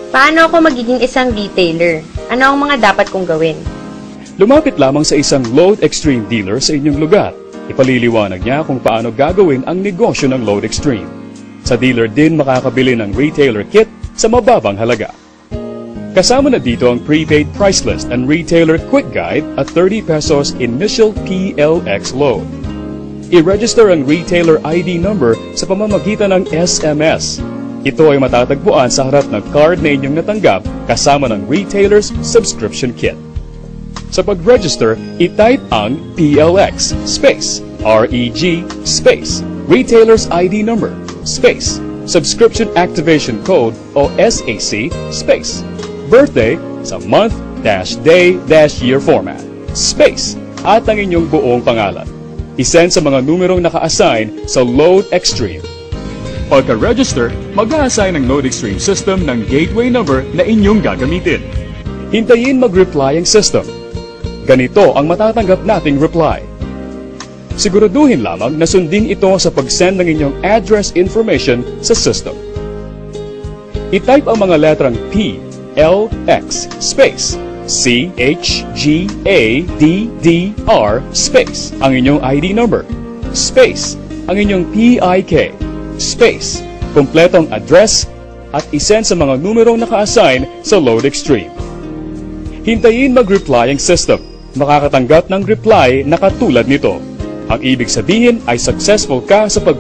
Paano ako magiging isang retailer? Ano ang mga dapat kong gawin? Lumapit lamang sa isang Load Extreme dealer sa inyong lugar. Ipaliliwanag niya kung paano gagawin ang negosyo ng Load Extreme. Sa dealer din makakabili ng retailer kit sa mababang halaga. Kasama na dito ang prepaid price list and retailer quick guide at 30 pesos initial PLX load. I-register ang retailer ID number sa pamamagitan ng SMS. Ito ay matatagpuan sa harap ng card na inyong natanggap kasama ng retailer's subscription kit. Sa pag-register, i-type ang PLX space REG space retailer's ID number space subscription activation code o SAC space birthday sa month-day-year format space at ang inyong buong pangalan. I-send sa mga numerong naka-assign sa Load Extreme. Pagka-register, mag-a-assign ng Load Extreme system ng gateway number na inyong gagamitin. Hintayin mag-reply ang system. Ganito ang matatanggap nating reply. Siguraduhin lamang na sundin ito sa pag-send ng inyong address information sa system. I-type ang mga letrang P, L, X, space, C, H, G, A, D, D, R, space, ang inyong ID number, space, ang inyong PIK, space, kumpletong address, at isend sa mga numerong naka-assign sa Load Extreme. Hintayin mag-reply ang system. Makakatanggap ng reply na katulad nito. Ang ibig sabihin ay successful ka sa pag